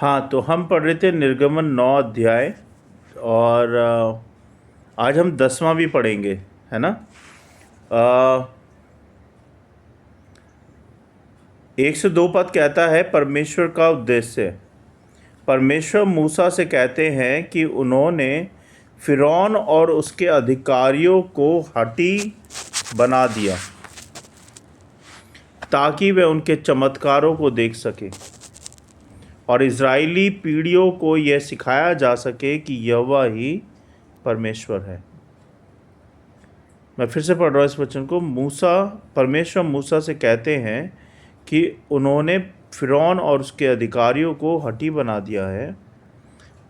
हाँ, तो हम पढ़ रहे थे निर्गमन 9 अध्याय। और आज हम 10वां भी पढ़ेंगे, है ना। 102 पद कहता है परमेश्वर का उद्देश्य। परमेश्वर मूसा से कहते हैं कि उन्होंने फिरौन और उसके अधिकारियों को हठी बना दिया ताकि वे उनके चमत्कारों को देख सके और इज़राइली पीढ़ियों को यह सिखाया जा सके कि यहोवा ही परमेश्वर है। मैं फिर से पढ़ रहा हूँ इस वचन को। परमेश्वर मूसा से कहते हैं कि उन्होंने फिरौन और उसके अधिकारियों को हठी बना दिया है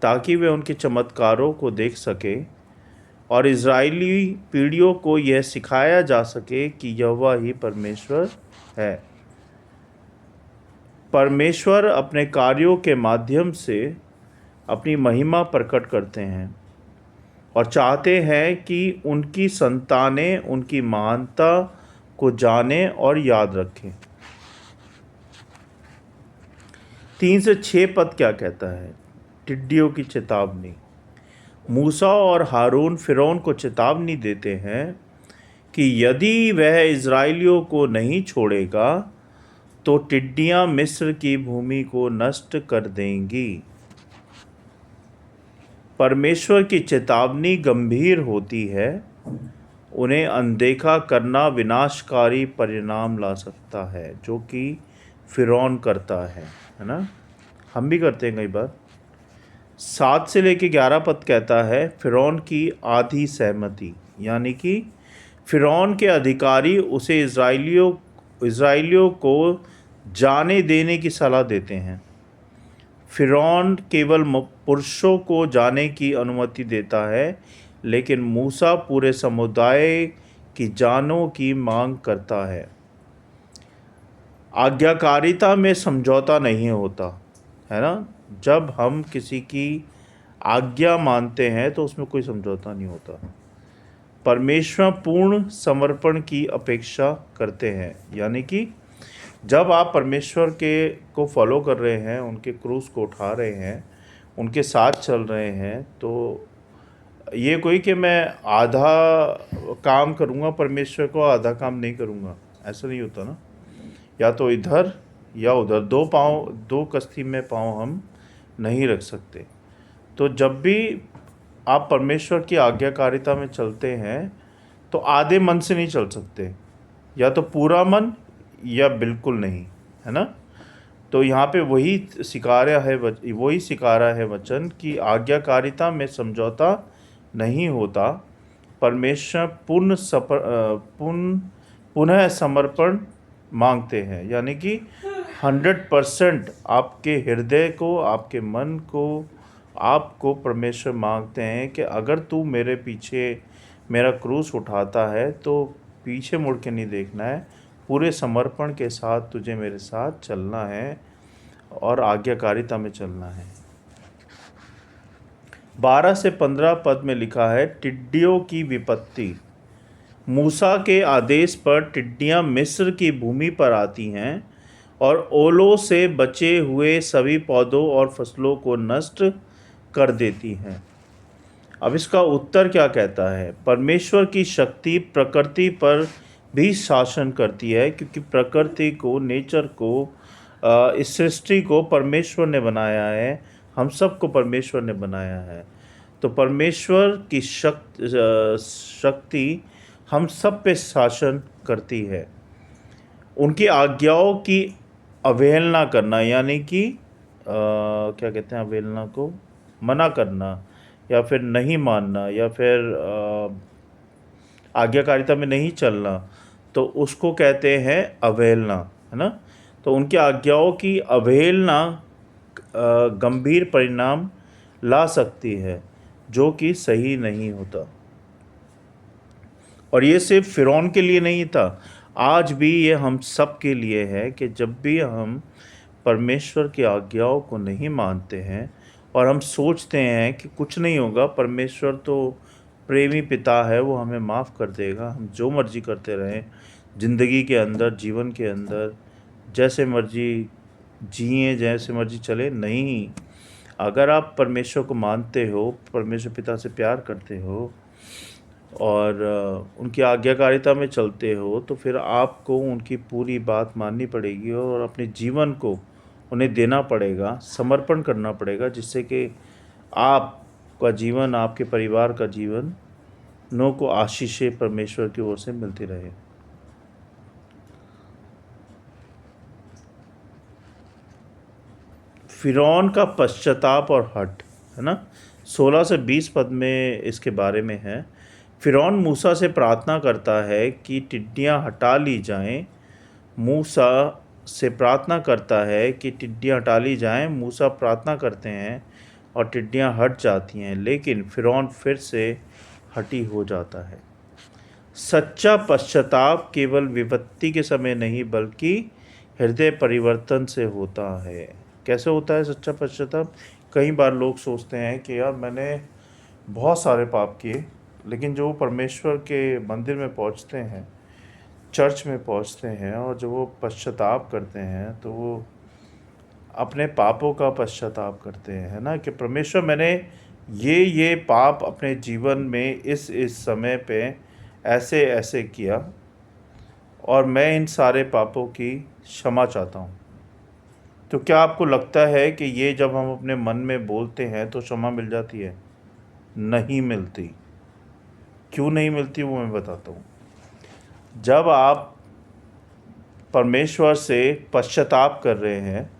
ताकि वे उनके चमत्कारों को देख सके और इज़राइली पीढ़ियों को यह सिखाया जा सके कि यहोवा ही परमेश्वर है। परमेश्वर अपने कार्यों के माध्यम से अपनी महिमा प्रकट करते हैं और चाहते हैं कि उनकी संतानें उनकी महानता को जाने और याद रखें। 3 से 6 पद क्या कहता है? टिड्डियों की चेतावनी। मूसा और हारून फिरौन को चेतावनी देते हैं कि यदि वह इज़राइलियों को नहीं छोड़ेगा तो टिड्डियां मिस्र की भूमि को नष्ट कर देंगी। परमेश्वर की चेतावनी गंभीर होती है। उन्हें अनदेखा करना विनाशकारी परिणाम ला सकता है, जो कि फिरौन करता है ना। हम भी करते हैं कई बार। 7 से लेके 11 पद कहता है फिरौन की आधी सहमति, यानी कि फिरौन के अधिकारी उसे इज़राइलियों को जाने देने की सलाह देते हैं। फिरौन केवल पुरुषों को जाने की अनुमति देता है, लेकिन मूसा पूरे समुदाय की जानों की मांग करता है। आज्ञाकारिता में समझौता नहीं होता, है ना। जब हम किसी की आज्ञा मानते हैं तो उसमें कोई समझौता नहीं होता। परमेश्वर पूर्ण समर्पण की अपेक्षा करते हैं, यानी कि जब आप परमेश्वर को फॉलो कर रहे हैं, उनके क्रूस को उठा रहे हैं, उनके साथ चल रहे हैं, तो ये कोई कि मैं आधा काम करूँगा परमेश्वर को, आधा काम नहीं करूँगा, ऐसा नहीं होता ना। या तो इधर या उधर, दो कश्ती में पाँव हम नहीं रख सकते। तो जब भी आप परमेश्वर की आज्ञाकारिता में चलते हैं तो आधे मन से नहीं चल सकते, या तो पूरा मन या बिल्कुल नहीं, है ना। तो यहाँ पे वही सिखा रहा है वचन कि आज्ञाकारिता में समझौता नहीं होता। परमेश्वर पुनः समर्पण मांगते हैं, यानी कि 100% आपके हृदय को, आपके मन को, आपको परमेश्वर मांगते हैं कि अगर तू मेरे पीछे मेरा क्रूस उठाता है तो पीछे मुड़ के नहीं देखना है, पूरे समर्पण के साथ तुझे मेरे साथ चलना है और आज्ञाकारिता में चलना है। 12 से 15 पद में लिखा है टिड्डियों की विपत्ति। मूसा के आदेश पर टिड्डियां मिस्र की भूमि पर आती हैं और ओलों से बचे हुए सभी पौधों और फसलों को नष्ट कर देती हैं। अब इसका उत्तर क्या कहता है? परमेश्वर की शक्ति प्रकृति पर भी शासन करती है, क्योंकि प्रकृति को, नेचर को, इस सृष्टि को परमेश्वर ने बनाया है, हम सबको परमेश्वर ने बनाया है। तो परमेश्वर की शक्ति हम सब पे शासन करती है। उनकी आज्ञाओं की अवहेलना करना, यानी कि क्या कहते हैं अवहेलना को? मना करना, या फिर नहीं मानना, या फिर आज्ञाकारिता में नहीं चलना, तो उसको कहते हैं अवहेलना, है ना। तो उनकी आज्ञाओं की अवहेलना गंभीर परिणाम ला सकती है, जो कि सही नहीं होता। और ये सिर्फ फिरौन के लिए नहीं था, आज भी ये हम सब के लिए है कि जब भी हम परमेश्वर की आज्ञाओं को नहीं मानते हैं और हम सोचते हैं कि कुछ नहीं होगा, परमेश्वर तो प्रेमी पिता है, वो हमें माफ़ कर देगा, हम जो मर्ज़ी करते रहें ज़िंदगी के अंदर, जीवन के अंदर, जैसे मर्ज़ी जिए जैसे मर्जी चले, नहीं। अगर आप परमेश्वर को मानते हो, परमेश्वर पिता से प्यार करते हो और उनकी आज्ञाकारिता में चलते हो, तो फिर आपको उनकी पूरी बात माननी पड़ेगी और अपने जीवन को उन्हें देना पड़ेगा, समर्पण करना पड़ेगा, जिससे कि आपका जीवन, आपके परिवार का जीवन नो को आशीषें परमेश्वर की ओर से मिलती रहे। फिरौन का पश्चाताप और हठ, है ना, 16 से 20 पद में इसके बारे में है। फिरौन मूसा से प्रार्थना करता है कि टिड्डियाँ हटा ली जाएं। मूसा से प्रार्थना करता है कि टिड्डियाँ हटा ली जाएं। मूसा प्रार्थना करते हैं और टिड्डियाँ हट जाती हैं, लेकिन फिरौन फिर से हटी हो जाता है। सच्चा पश्चाताप केवल विपत्ति के समय नहीं बल्कि हृदय परिवर्तन से होता है। कैसे होता है सच्चा पश्चाताप? कई बार लोग सोचते हैं कि यार मैंने बहुत सारे पाप किए, लेकिन जो परमेश्वर के मंदिर में पहुंचते हैं, चर्च में पहुंचते हैं और जब वो पश्चाताप करते हैं तो वो अपने पापों का पश्चाताप करते हैं, है ना, कि परमेश्वर मैंने ये पाप अपने जीवन में इस समय पे ऐसे ऐसे किया और मैं इन सारे पापों की क्षमा चाहता हूँ। तो क्या आपको लगता है कि ये जब हम अपने मन में बोलते हैं तो क्षमा मिल जाती है? नहीं मिलती। क्यों नहीं मिलती वो मैं बताता हूँ। जब आप परमेश्वर से पश्चाताप कर रहे हैं,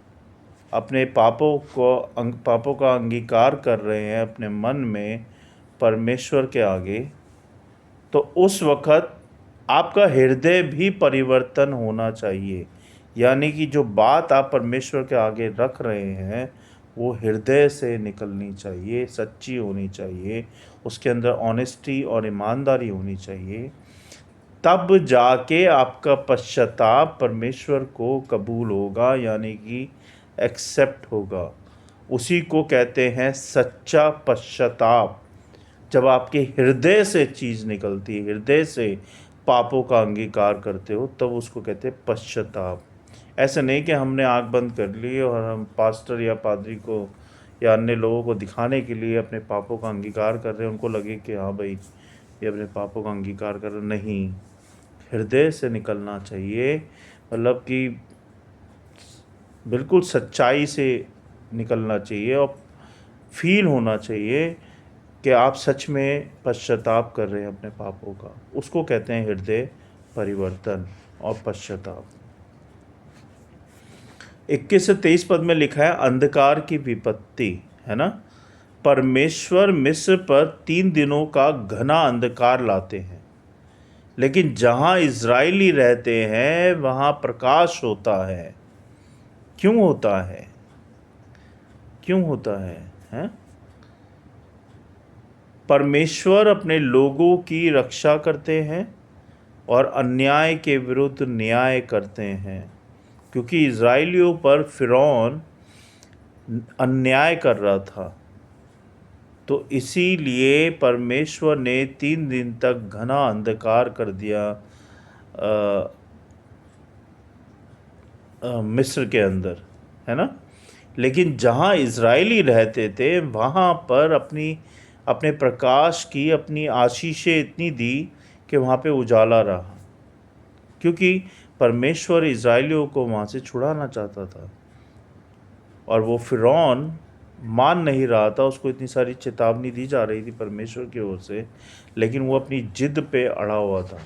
अपने पापों का अंगीकार कर रहे हैं अपने मन में परमेश्वर के आगे, तो उस वक़्त आपका हृदय भी परिवर्तन होना चाहिए। यानी कि जो बात आप परमेश्वर के आगे रख रहे हैं वो हृदय से निकलनी चाहिए, सच्ची होनी चाहिए, उसके अंदर ऑनेस्टी और ईमानदारी होनी चाहिए। तब जाके आपका पश्चाताप परमेश्वर को कबूल होगा, यानी कि एक्सेप्ट होगा। उसी को कहते हैं सच्चा पश्चाताप। जब आपके हृदय से चीज़ निकलती है, हृदय से पापों का अंगीकार करते हो, तब उसको कहते हैं पश्चाताप। ऐसा नहीं कि हमने आँख बंद कर ली और हम पास्टर या पादरी को या अन्य लोगों को दिखाने के लिए अपने पापों का अंगीकार कर रहे हैं, उनको लगे कि हाँ भाई ये अपने पापों का अंगीकार कर रहे। नहीं, हृदय से निकलना चाहिए, मतलब कि बिल्कुल सच्चाई से निकलना चाहिए और फील होना चाहिए कि आप सच में पश्चाताप कर रहे हैं अपने पापों का। उसको कहते हैं हृदय परिवर्तन और पश्चाताप। 21 से 23 पद में लिखा है अंधकार की विपत्ति, है ना। परमेश्वर मिस्र पर 3 दिनों का घना अंधकार लाते हैं, लेकिन जहाँ इज़राइली रहते हैं वहाँ प्रकाश होता है। क्यों होता है? क्यों होता है, हैं? परमेश्वर अपने लोगों की रक्षा करते हैं और अन्याय के विरुद्ध न्याय करते हैं, क्योंकि इज़राइलियों पर फिरौन अन्याय कर रहा था। तो इसीलिए परमेश्वर ने 3 दिन तक घना अंधकार कर दिया मिस्र के अंदर, है ना। लेकिन जहाँ इज़राइली रहते थे वहाँ पर अपने प्रकाश की अपनी आशीषें इतनी दी कि वहाँ पे उजाला रहा, क्योंकि परमेश्वर इज़राइलियों को वहाँ से छुड़ाना चाहता था और वो फिरौन मान नहीं रहा था। उसको इतनी सारी चेतावनी दी जा रही थी परमेश्वर की ओर से, लेकिन वो अपनी जिद पे अड़ा हुआ था।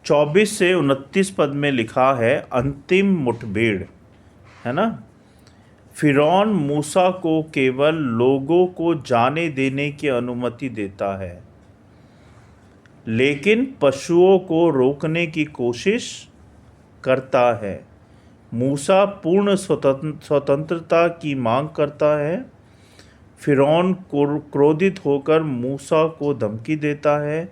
चौबीस से 29 पद में लिखा है अंतिम मुठभेड़, है ना। फिरौन मूसा को केवल लोगों को जाने देने की अनुमति देता है, लेकिन पशुओं को रोकने की कोशिश करता है। मूसा पूर्ण स्वतंत्रता की मांग करता है। फिरौन क्रोधित होकर मूसा को धमकी देता है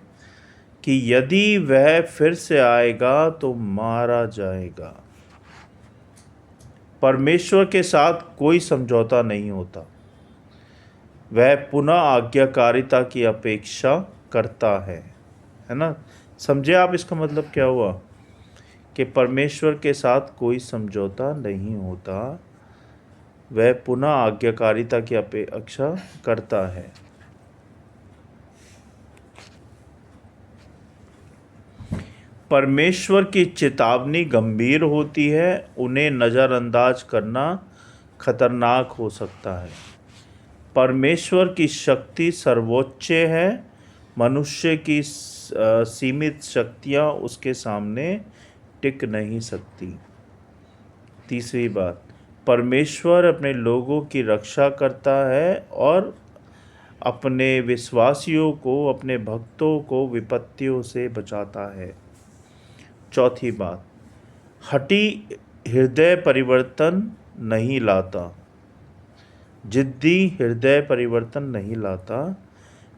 कि यदि वह फिर से आएगा तो मारा जाएगा। परमेश्वर के साथ कोई समझौता नहीं होता, वह पुनः आज्ञाकारिता की अपेक्षा करता है ना। समझे आप इसका मतलब क्या हुआ? कि परमेश्वर के साथ कोई समझौता नहीं होता, वह पुनः आज्ञाकारिता की अपेक्षा करता है। परमेश्वर की चेतावनी गंभीर होती है, उन्हें नज़रअंदाज करना खतरनाक हो सकता है। परमेश्वर की शक्ति सर्वोच्च है, मनुष्य की सीमित शक्तियाँ उसके सामने टिक नहीं सकती। तीसरी बात, परमेश्वर अपने लोगों की रक्षा करता है और अपने विश्वासियों को, अपने भक्तों को विपत्तियों से बचाता है। चौथी बात, हठी हृदय परिवर्तन नहीं लाता, जिद्दी हृदय परिवर्तन नहीं लाता।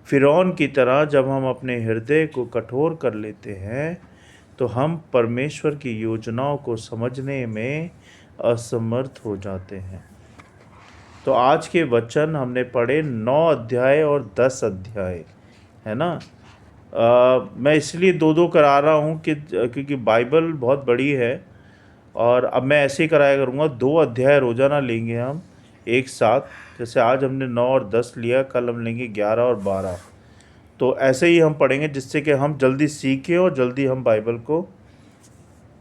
फिरौन की तरह जब हम अपने हृदय को कठोर कर लेते हैं तो हम परमेश्वर की योजनाओं को समझने में असमर्थ हो जाते हैं। तो आज के वचन हमने पढ़े 9 अध्याय और 10 अध्याय, है ना। मैं इसलिए दो दो करा रहा हूँ कि क्योंकि बाइबल बहुत बड़ी है, और अब मैं ऐसे ही कराया करूँगा, 2 अध्याय रोज़ाना लेंगे हम एक साथ। जैसे आज हमने 9 और 10 लिया, कल हम लेंगे 11 और 12। तो ऐसे ही हम पढ़ेंगे जिससे कि हम जल्दी सीखें और जल्दी हम बाइबल को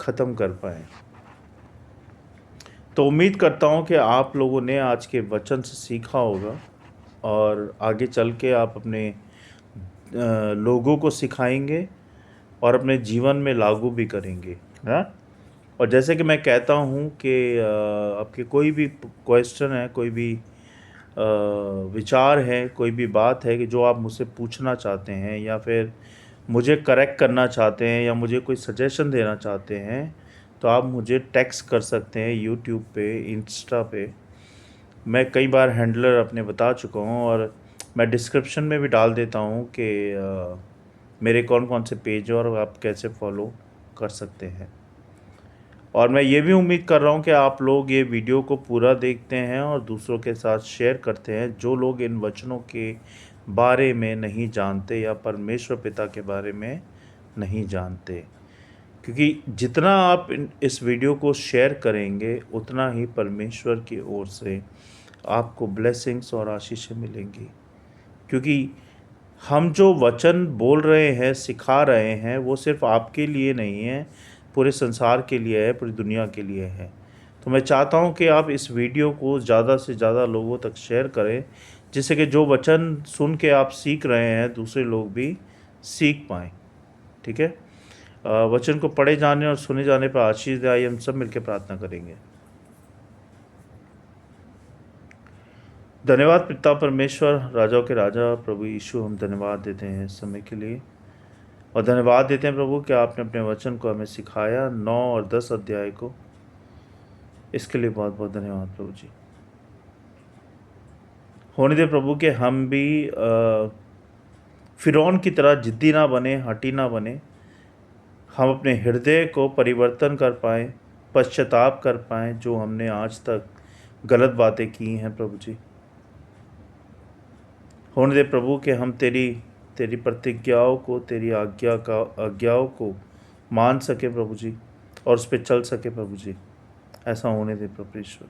ख़त्म कर पाएँ। तो उम्मीद करता हूँ कि आप लोगों ने आज के वचन से सीखा होगा और आगे चल के आप अपने लोगों को सिखाएंगे और अपने जीवन में लागू भी करेंगे, हाँ। और जैसे कि मैं कहता हूँ कि आपके कोई भी क्वेश्चन है, कोई भी विचार है, कोई भी बात है कि जो आप मुझसे पूछना चाहते हैं या फिर मुझे करेक्ट करना चाहते हैं या मुझे कोई सजेशन देना चाहते हैं, तो आप मुझे टेक्स्ट कर सकते हैं यूट्यूब पे, इंस्टा पे। मैं कई बार हैंडलर अपने बता चुका हूँ और मैं डिस्क्रिप्शन में भी डाल देता हूँ कि मेरे कौन कौन से पेज और आप कैसे फॉलो कर सकते हैं। और मैं ये भी उम्मीद कर रहा हूँ कि आप लोग ये वीडियो को पूरा देखते हैं और दूसरों के साथ शेयर करते हैं, जो लोग इन वचनों के बारे में नहीं जानते या परमेश्वर पिता के बारे में नहीं जानते। क्योंकि जितना आप इस वीडियो को शेयर करेंगे उतना ही परमेश्वर की ओर से आपको ब्लेसिंग्स और आशीषें मिलेंगी। क्योंकि हम जो वचन बोल रहे हैं, सिखा रहे हैं, वो सिर्फ आपके लिए नहीं है, पूरे संसार के लिए है, पूरी दुनिया के लिए है। तो मैं चाहता हूँ कि आप इस वीडियो को ज़्यादा से ज़्यादा लोगों तक शेयर करें, जिससे कि जो वचन सुन के आप सीख रहे हैं दूसरे लोग भी सीख पाएँ। ठीक है। वचन को पढ़े जाने और सुने जाने पर आशीष दे। आइए हम सब मिलकर प्रार्थना करेंगे। धन्यवाद पिता परमेश्वर, राजाओं के राजा प्रभु यीशु, हम धन्यवाद देते हैं इस समय के लिए, और धन्यवाद देते हैं प्रभु कि आपने अपने वचन को हमें सिखाया 9 और 10 अध्याय को। इसके लिए बहुत बहुत धन्यवाद प्रभु जी। होने दे प्रभु कि हम भी फिरौन की तरह जिद्दी ना बने, हठी ना बने। हम अपने हृदय को परिवर्तन कर पाएँ, पश्चाताप कर पाएँ जो हमने आज तक गलत बातें की हैं प्रभु जी। होने दे प्रभु कि हम तेरी प्रतिज्ञाओं को, तेरी आज्ञाओं को मान सके प्रभु जी, और उस पर चल सके प्रभु जी। ऐसा होने दे प्रभु ईश्वर।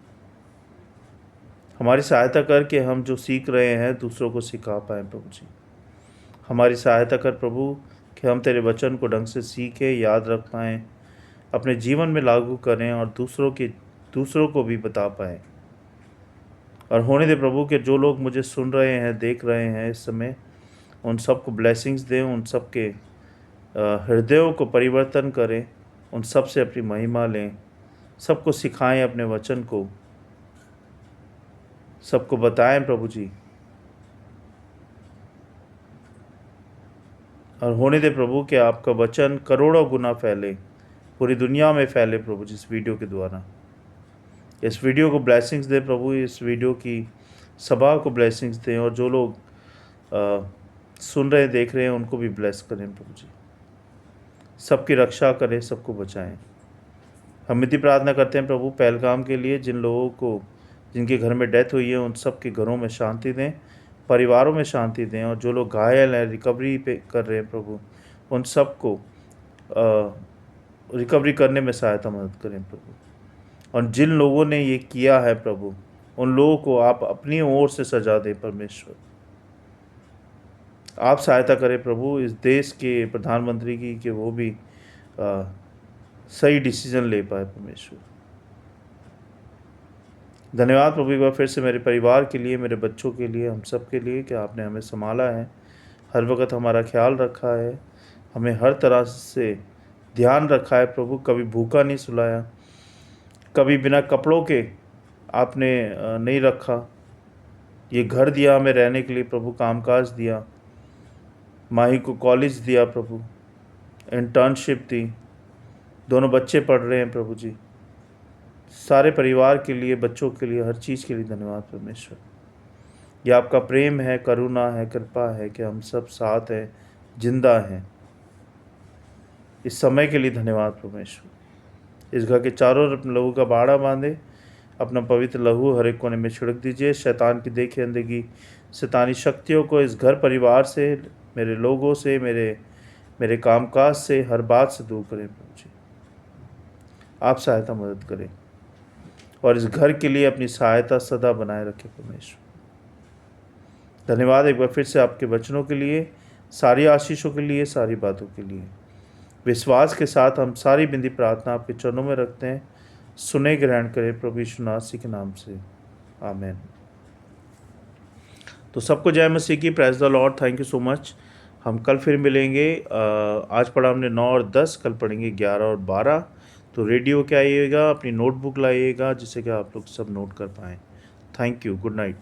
हमारी सहायता कर कि हम जो सीख रहे हैं दूसरों को सिखा पाएँ प्रभु जी। हमारी सहायता कर प्रभु कि हम तेरे वचन को ढंग से सीखें, याद रख पाएँ, अपने जीवन में लागू करें और दूसरों को भी बता पाएँ। और होने दे प्रभु कि जो लोग मुझे सुन रहे हैं, देख रहे हैं इस समय, उन सबको ब्लेसिंग्स दें, उन सब के हृदयों को परिवर्तन करें, उन सब से अपनी महिमा लें, सबको सिखाएं अपने वचन को, सबको बताएं प्रभु जी। और होने दे प्रभु कि आपका वचन करोड़ों गुना फैले, पूरी दुनिया में फैले प्रभु जी, इस वीडियो के द्वारा। इस वीडियो को ब्लेसिंग्स दे प्रभु, इस वीडियो की सभा को ब्लेसिंग्स दें, और जो लोग सुन रहे देख रहे हैं उनको भी ब्लेस करें प्रभु जी। सबकी रक्षा करें, सबको बचाएं। हम इतनी प्रार्थना करते हैं प्रभु पहलगाम के लिए, जिन लोगों को, जिनके घर में डेथ हुई है, उन सब के घरों में शांति दें, परिवारों में शांति दें, और जो लोग घायल हैं, रिकवरी पे कर रहे हैं प्रभु, उन सबको रिकवरी करने में सहायता मदद करें प्रभु। और जिन लोगों ने ये किया है प्रभु, उन लोगों को आप अपनी ओर से सजा दें परमेश्वर। आप सहायता करें प्रभु इस देश के प्रधानमंत्री की, कि वो भी सही डिसीजन ले पाए परमेश्वर। धन्यवाद प्रभु एक बार फिर से मेरे परिवार के लिए, मेरे बच्चों के लिए, हम सब के लिए, कि आपने हमें संभाला है, हर वक्त हमारा ख्याल रखा है, हमें हर तरह से ध्यान रखा है प्रभु। कभी भूखा नहीं सुलाया, कभी बिना कपड़ों के आपने नहीं रखा। ये घर दिया हमें रहने के लिए प्रभु, कामकाज दिया, माही को कॉलेज दिया प्रभु, इंटर्नशिप दी, दोनों बच्चे पढ़ रहे हैं प्रभु जी। सारे परिवार के लिए, बच्चों के लिए, हर चीज़ के लिए धन्यवाद परमेश्वर। ये आपका प्रेम है, करुणा है, कृपा है कि हम सब साथ हैं, जिंदा हैं। इस समय के लिए धन्यवाद परमेश्वर। इस घर के चारों ओर लहू का बाड़ा बांधे, अपना पवित्र लहू हर एक कोने में छिड़क दीजिए। शैतान की देखे अंधेरी शैतानी शक्तियों को इस घर परिवार से, मेरे लोगों से, मेरे कामकाज से, हर बात से दूर करें प्रभु जी। आप सहायता मदद करें और इस घर के लिए अपनी सहायता सदा बनाए रखें परमेश्वर। धन्यवाद एक बार फिर से आपके वचनों के लिए, सारी आशीषों के लिए, सारी बातों के लिए। विश्वास के साथ हम सारी बिंदी प्रार्थना आपके चरणों में रखते हैं। सुने ग्रहण करें प्रभु यीशु नासरी के नाम से, आमीन। तो सबको जय मसीह की, praise the Lord, thank you so much. हम कल फिर मिलेंगे। आज पढ़ा हमने 9 और 10, कल पढ़ेंगे 11 और 12। तो रेडियो के आइएगा, अपनी नोटबुक लाइएगा, जिससे कि आप लोग सब नोट कर पाएँ। Thank you, good night.